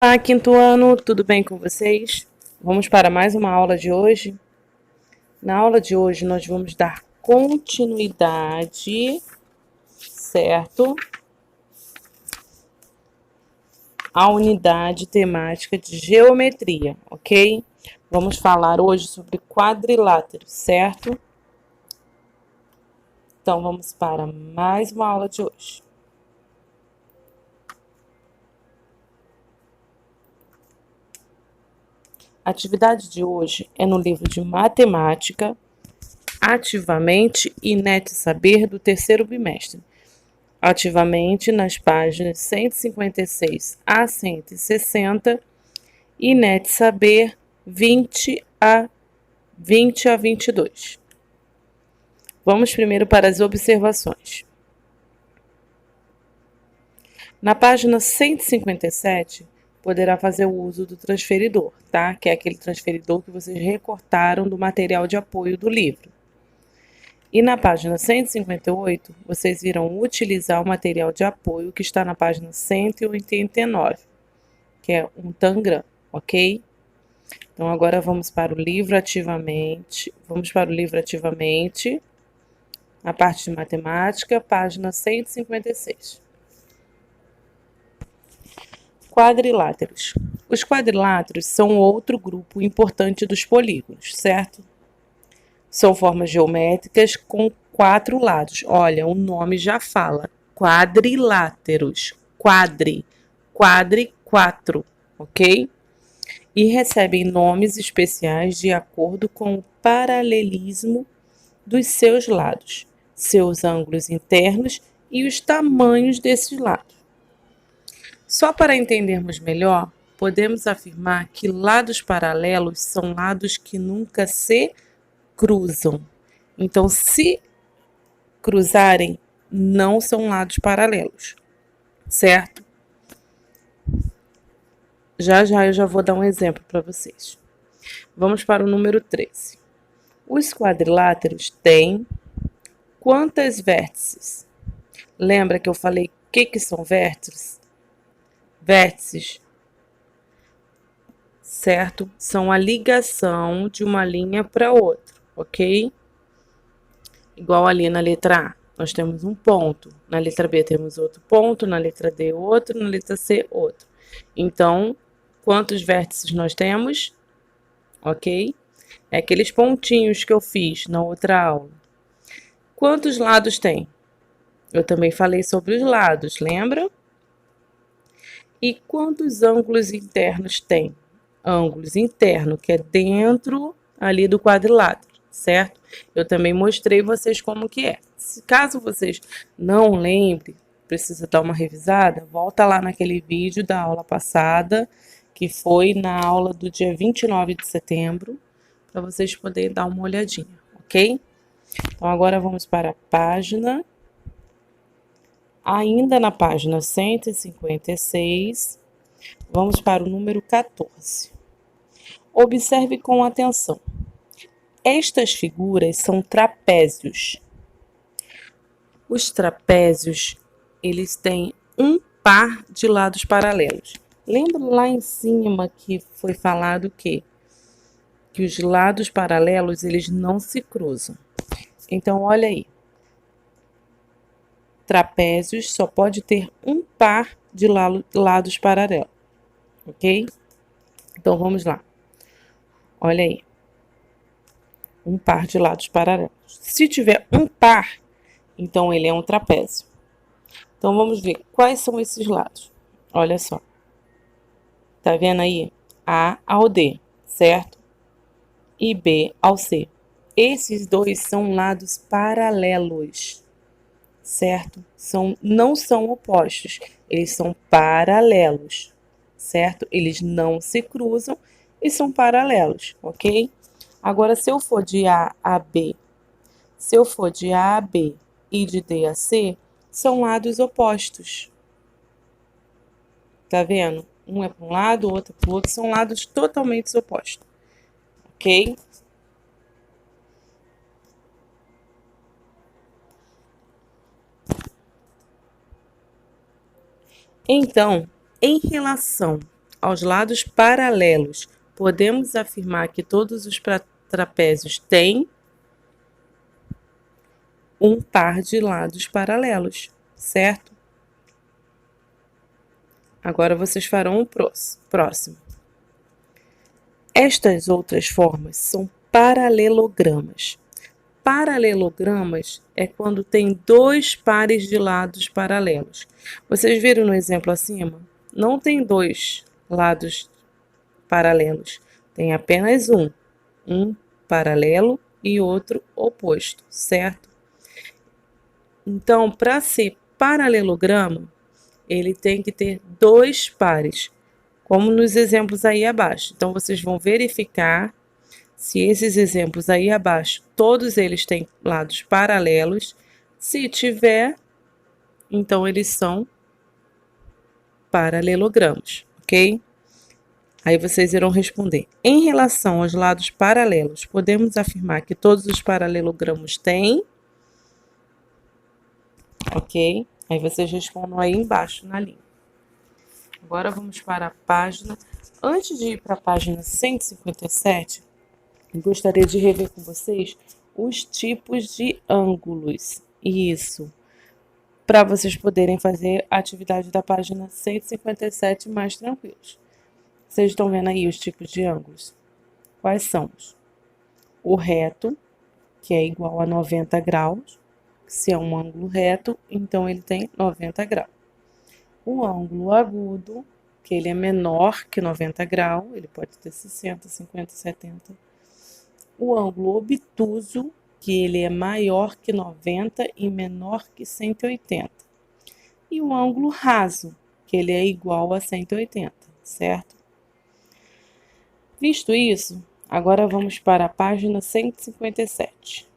Olá, quinto ano, tudo bem com vocês? Vamos para mais uma aula de hoje. Na aula de hoje, nós vamos dar continuidade, certo? À unidade temática de geometria, ok? Vamos falar hoje sobre quadriláteros, certo? Então, vamos para mais uma aula de hoje. A atividade de hoje é no livro de Matemática, Ativamente e NetSaber do terceiro bimestre. Ativamente nas páginas 156 a 160 e NetSaber 20 a 22. Vamos primeiro para as observações. Na página 157, poderá fazer o uso do transferidor, tá? Que é aquele transferidor que vocês recortaram do material de apoio do livro. E na página 158, vocês irão utilizar o material de apoio que está na página 189, que é um Tangram, ok? Então, agora vamos para o livro ativamente. A parte de matemática, página 156. Quadriláteros. Os quadriláteros são outro grupo importante dos polígonos, certo? São formas geométricas com 4 lados. Olha, o nome já fala. Quadriláteros. Quadri, 4, ok? E recebem nomes especiais de acordo com o paralelismo dos seus lados, seus ângulos internos e os tamanhos desses lados. Só para entendermos melhor, podemos afirmar que lados paralelos são lados que nunca se cruzam. Então, se cruzarem, não são lados paralelos, certo? Já eu já vou dar um exemplo para vocês. Vamos para o número 13. Os quadriláteros têm quantas vértices? Lembra que eu falei o que são vértices? Vértices, certo? São a ligação de uma linha para outra, ok? Igual ali na letra A, nós temos um ponto. Na letra B temos outro ponto, na letra D outro, na letra C outro. Então, quantos vértices nós temos? Ok? É aqueles pontinhos que eu fiz na outra aula. Quantos lados tem? Eu também falei sobre os lados, lembra? E quantos ângulos internos tem? Ângulos interno, que é dentro ali do quadrilátero, certo? Eu também mostrei vocês como que é. Caso vocês não lembrem, precisa dar uma revisada, volta lá naquele vídeo da aula passada, que foi na aula do dia 29 de setembro, para vocês poderem dar uma olhadinha, ok? Então, agora vamos para a página. Ainda na página 156, vamos para o número 14. Observe com atenção. Estas figuras são trapézios. Os trapézios, eles têm um par de lados paralelos. Lembra lá em cima que foi falado que os lados paralelos, eles não se cruzam. Então, olha aí. Trapézios só pode ter um par de lados paralelos, ok? Então, vamos lá. Olha aí. Um par de lados paralelos. Se tiver um par, então ele é um trapézio. Então, vamos ver quais são esses lados. Olha só. Tá vendo aí? A ao D, certo? E B ao C. Esses dois são lados paralelos, certo? Não são opostos, eles são paralelos, certo? Eles não se cruzam e são paralelos, ok? Agora, se eu for de A a B, e de D a C, são lados opostos. Tá vendo? Um é para um lado, o outro é para o outro, são lados totalmente opostos, ok? Então, em relação aos lados paralelos, podemos afirmar que todos os trapézios têm um par de lados paralelos, certo? Agora vocês farão o próximo. Estas outras formas são paralelogramas. Paralelogramas é quando tem dois pares de lados paralelos. Vocês viram no exemplo acima? Não tem dois lados paralelos, tem apenas um paralelo e outro oposto, certo? Então, para ser paralelograma, ele tem que ter dois pares, como nos exemplos aí abaixo. Então, vocês vão verificar se esses exemplos aí abaixo, todos eles têm lados paralelos. Se tiver, então eles são paralelogramas, ok? Aí vocês irão responder. Em relação aos lados paralelos, podemos afirmar que todos os paralelogramos têm, ok? Aí vocês respondam aí embaixo na linha. Agora vamos para a página. Antes de ir para a página 157, eu gostaria de rever com vocês os tipos de ângulos. Isso. Para vocês poderem fazer a atividade da página 157 mais tranquilos. Vocês estão vendo aí os tipos de ângulos? Quais são? O reto, que é igual a 90 graus. Se é um ângulo reto, então ele tem 90 graus. O ângulo agudo, que ele é menor que 90 graus, ele pode ter 60, 50, 70. O ângulo obtuso, que ele é maior que 90 e menor que 180. E o ângulo raso, que ele é igual a 180, certo? Visto isso, agora vamos para a página 157.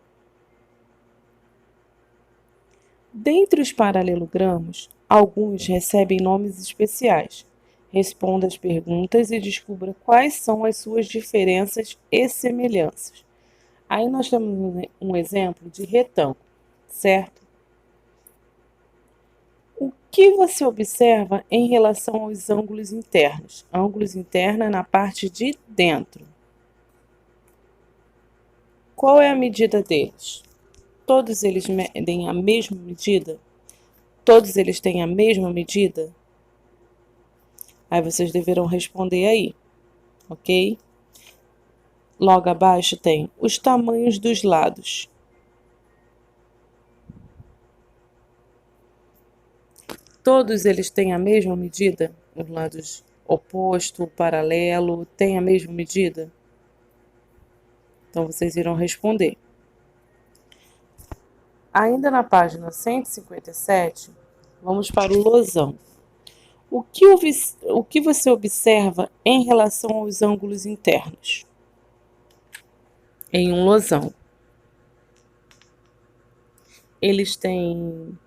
Dentre os paralelogramos, alguns recebem nomes especiais. Responda as perguntas e descubra quais são as suas diferenças e semelhanças. Aí nós temos um exemplo de retângulo, certo? O que você observa em relação aos ângulos internos? Ângulos internos na parte de dentro. Qual é a medida deles? Todos eles medem a mesma medida? Todos eles têm a mesma medida? Aí vocês deverão responder aí, ok? Logo abaixo tem os tamanhos dos lados. Todos eles têm a mesma medida? Os lados oposto, paralelo, têm a mesma medida? Então, vocês irão responder. Ainda na página 157, vamos para o losão. O que você observa em relação aos ângulos internos? Em um losão. Eles têm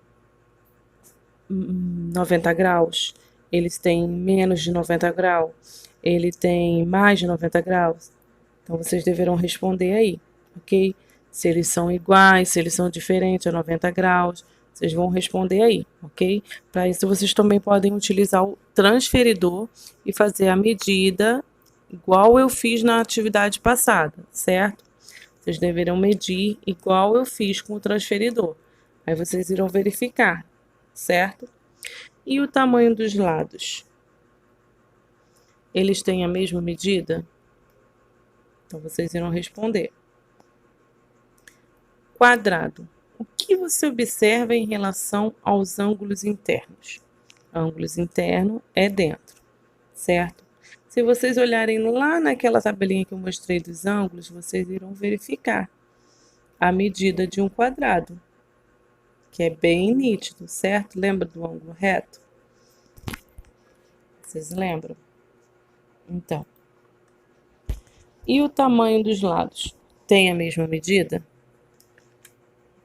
90 graus, eles têm menos de 90 graus, ele tem mais de 90 graus. Então, vocês deverão responder aí, ok? Se eles são iguais, se eles são diferentes a 90 graus, vocês vão responder aí, ok? Para isso, vocês também podem utilizar o transferidor e fazer a medida igual eu fiz na atividade passada, certo? Vocês deverão medir igual eu fiz com o transferidor. Aí vocês irão verificar, certo? E o tamanho dos lados? Eles têm a mesma medida? Então, vocês irão responder. Quadrado. O que você observa em relação aos ângulos internos? Ângulos interno é dentro, certo? Se vocês olharem lá naquela tabelinha que eu mostrei dos ângulos, vocês irão verificar a medida de um quadrado, que é bem nítido, certo? Lembra do ângulo reto? Vocês lembram? Então. E o tamanho dos lados? Tem a mesma medida?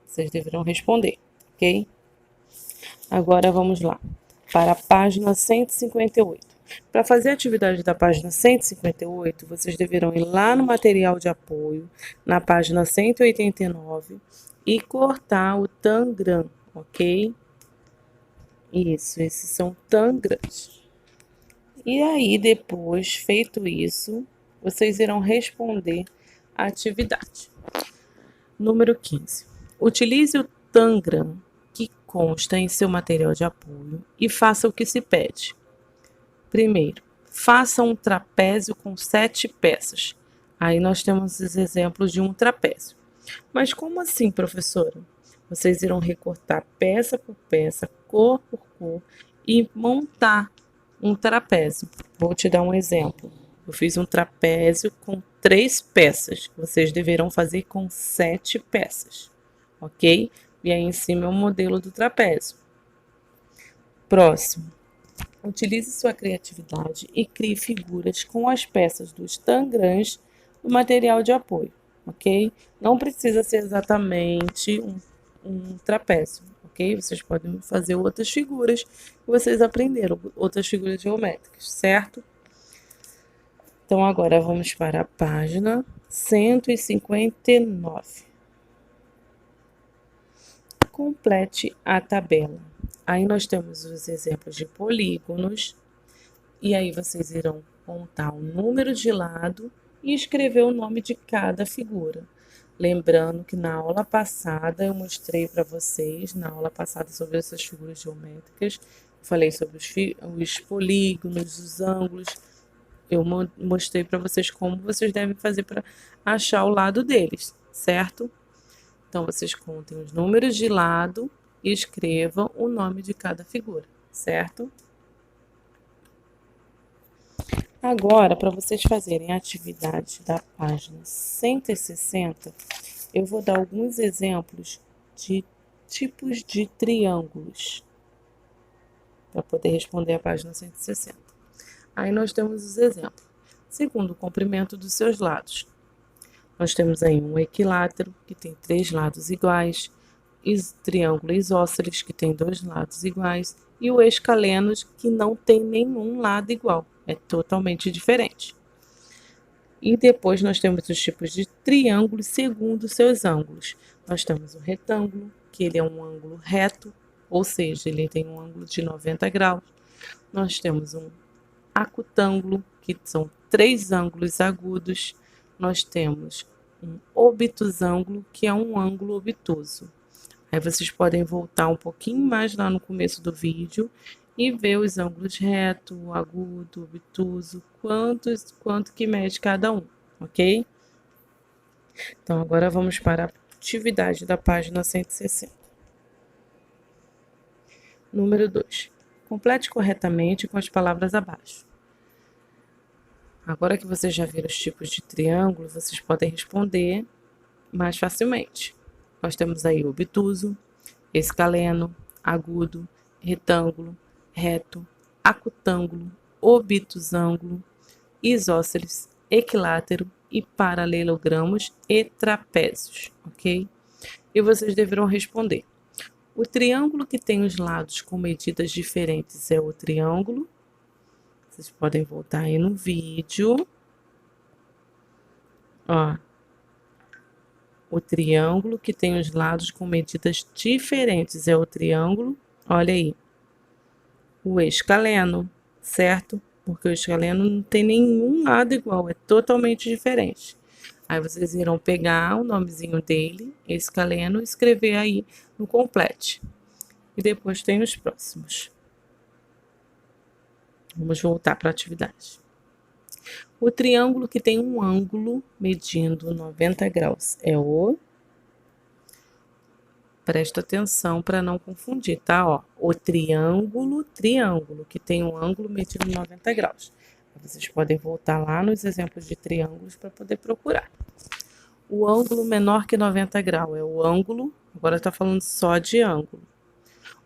Vocês deverão responder, ok? Agora vamos lá, para a página 158. Para fazer a atividade da página 158, vocês deverão ir lá no material de apoio, na página 189, e cortar o tangram, ok? Isso, esses são tangrams. E aí, depois, feito isso, vocês irão responder a atividade. Número 15. Utilize o Tangram que consta em seu material de apoio e faça o que se pede. Primeiro, faça um trapézio com 7 peças. Aí nós temos os exemplos de um trapézio. Mas como assim, professora? Vocês irão recortar peça por peça, cor por cor e montar um trapézio. Vou te dar um exemplo. Eu fiz um trapézio com 3 peças. Vocês deverão fazer com 7 peças, ok? E aí em cima é o modelo do trapézio. Próximo. Utilize sua criatividade e crie figuras com as peças dos tangrams do material de apoio, ok? Não precisa ser exatamente um trapézio, ok? Vocês podem fazer outras figuras que vocês aprenderam, outras figuras geométricas, certo? Então, agora vamos para a página 159. Complete a tabela. Aí nós temos os exemplos de polígonos, e aí vocês irão contar o número de lado e escrever o nome de cada figura. Lembrando que na aula passada eu mostrei para vocês, na aula passada sobre essas figuras geométricas, falei sobre os polígonos, os ângulos, eu mostrei para vocês como vocês devem fazer para achar o lado deles, certo? Então, vocês contem os números de lado e escrevam o nome de cada figura, certo? Agora, para vocês fazerem a atividade da página 160, eu vou dar alguns exemplos de tipos de triângulos para poder responder a página 160. Aí nós temos os exemplos. Segundo o comprimento dos seus lados. Nós temos aí um equilátero, que tem 3 lados iguais, triângulo isósceles, que tem 2 lados iguais, e o escalenos, que não tem nenhum lado igual, é totalmente diferente. E depois nós temos os tipos de triângulos segundo seus ângulos. Nós temos o retângulo, que ele é um ângulo reto, ou seja, ele tem um ângulo de 90 graus. Nós temos um acutângulo, que são 3 ângulos agudos. Nós temos um obtusângulo, que é um ângulo obtuso. Aí vocês podem voltar um pouquinho mais lá no começo do vídeo e ver os ângulos reto, agudo, obtuso, quanto que mede cada um, ok? Então, agora vamos para a atividade da página 160. Número 2. Complete corretamente com as palavras abaixo. Agora que vocês já viram os tipos de triângulo, vocês podem responder mais facilmente. Nós temos aí obtuso, escaleno, agudo, retângulo, reto, acutângulo, obtusângulo, isósceles, equilátero e paralelogramos e trapézios, ok? E vocês deverão responder. O triângulo que tem os lados com medidas diferentes é o triângulo. Vocês podem voltar aí no vídeo. Ó. O triângulo que tem os lados com medidas diferentes é o triângulo, olha aí, o escaleno, certo? Porque o escaleno não tem nenhum lado igual, é totalmente diferente. Aí vocês irão pegar o nomezinho dele, escaleno, e escrever aí no complete. E depois tem os próximos. Vamos voltar para a atividade. O triângulo que tem um ângulo medindo 90 graus é o... Presta atenção para não confundir, tá? Ó, o triângulo, que tem um ângulo medindo 90 graus. Vocês podem voltar lá nos exemplos de triângulos para poder procurar. O ângulo menor que 90 graus é o ângulo, agora está falando só de ângulo.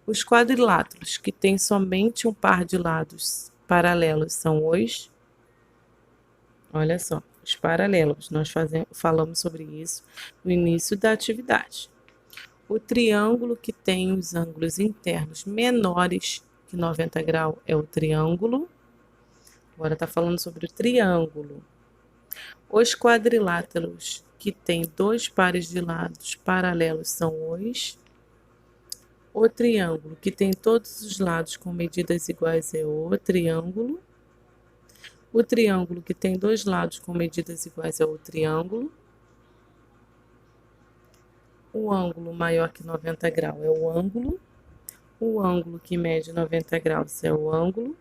Os quadriláteros, que tem somente um par de lados paralelos, são os... Olha só, os paralelos, nós falamos sobre isso no início da atividade. O triângulo que tem os ângulos internos menores que 90 graus é o triângulo. Agora está falando sobre o triângulo. Os quadriláteros que tem 2 pares de lados paralelos são os... O triângulo que tem todos os lados com medidas iguais é o triângulo. O triângulo que tem dois lados com medidas iguais é o triângulo. O ângulo maior que 90 graus é o ângulo. O ângulo que mede 90 graus é o ângulo.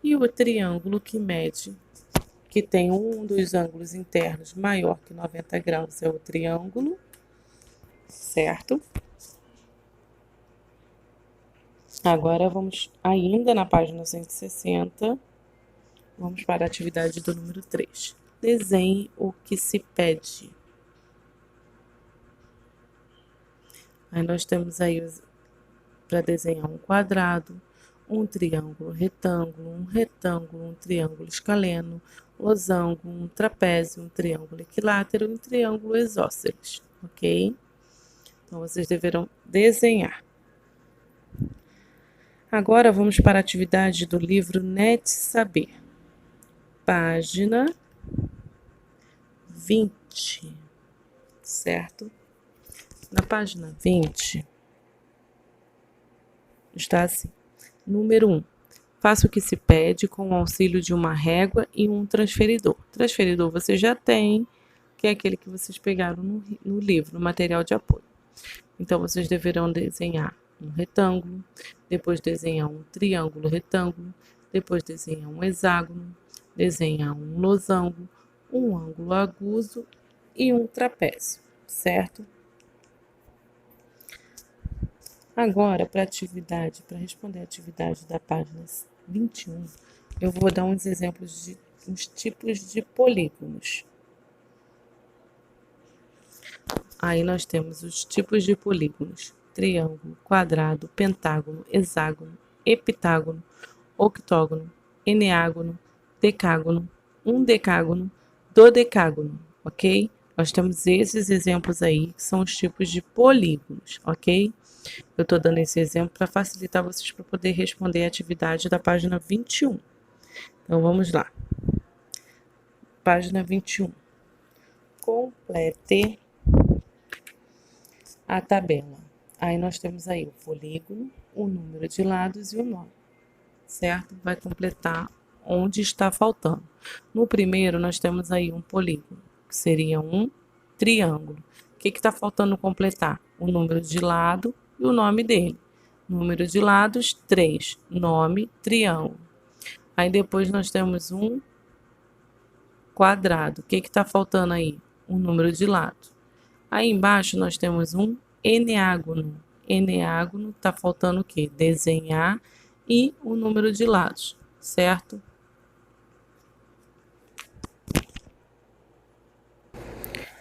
E o triângulo que tem um dos ângulos internos maior que 90 graus é o triângulo, certo? Agora vamos ainda na página 160, vamos para a atividade do número 3. Desenhe o que se pede. Aí nós temos aí para desenhar um quadrado, um triângulo retângulo, um triângulo escaleno, losango, um trapézio, um triângulo equilátero e um triângulo isósceles, ok? Então, vocês deverão desenhar. Agora, vamos para a atividade do livro NET Saber. Página 20, certo? Na página 20, está assim. Número 1. Faça o que se pede com o auxílio de uma régua e um transferidor. Transferidor você já tem, que é aquele que vocês pegaram no livro, no material de apoio. Então, vocês deverão desenhar um retângulo, depois desenhar um triângulo retângulo, depois desenhar um hexágono, desenhar um losango, um ângulo agudo e um trapézio, certo? Agora, para responder a atividade da página 21, eu vou dar uns exemplos de uns tipos de polígonos. Aí nós temos os tipos de polígonos: triângulo, quadrado, pentágono, hexágono, heptágono, octógono, eneágono, decágono, undecágono, dodecágono, ok? Nós temos esses exemplos aí, que são os tipos de polígonos, ok? Eu estou dando esse exemplo para facilitar vocês para poder responder a atividade da página 21. Então, vamos lá. Página 21. Complete a tabela. Aí nós temos aí o polígono, o número de lados e o nome, certo? Vai completar onde está faltando. No primeiro, nós temos aí um polígono, que seria um triângulo. O que está faltando completar? O número de lado e o nome dele. Número de lados, 3. Nome, triângulo. Aí depois nós temos um quadrado. O que está faltando aí? O número de lados. Aí embaixo nós temos um eneágono. Eneágono está faltando o quê? Desenhar e o número de lados, certo?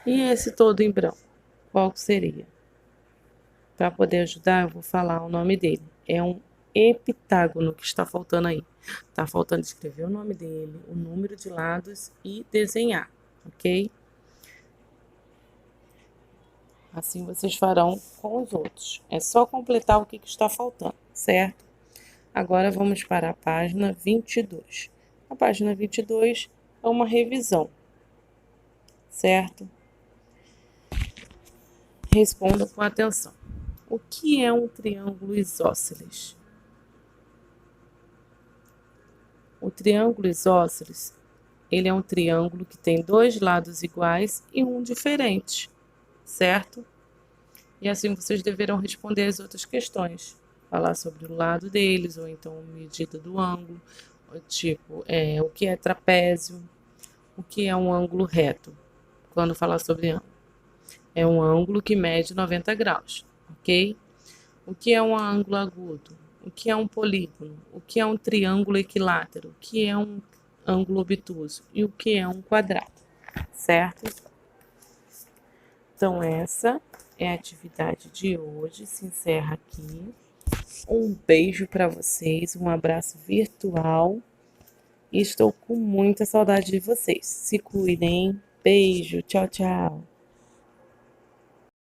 E esse todo em branco, qual seria? Para poder ajudar, eu vou falar o nome dele. É um heptágono que está faltando aí. Está faltando escrever o nome dele, o número de lados e desenhar, ok? Assim vocês farão com os outros. É só completar o que está faltando, certo? Agora vamos para a página 22. A página 22 é uma revisão, certo? Responda com atenção. O que é um triângulo isósceles? O triângulo isósceles, ele é um triângulo que tem dois lados iguais e um diferente, certo? E assim vocês deverão responder as outras questões. Falar sobre o lado deles, ou então a medida do ângulo, tipo, o que é trapézio, o que é um ângulo reto, quando falar sobre ângulo. É um ângulo que mede 90 graus, ok? O que é um ângulo agudo? O que é um polígono? O que é um triângulo equilátero? O que é um ângulo obtuso? E o que é um quadrado, certo? Então, essa é a atividade de hoje, se encerra aqui. Um beijo para vocês, um abraço virtual. E estou com muita saudade de vocês. Se cuidem. Beijo, tchau, tchau.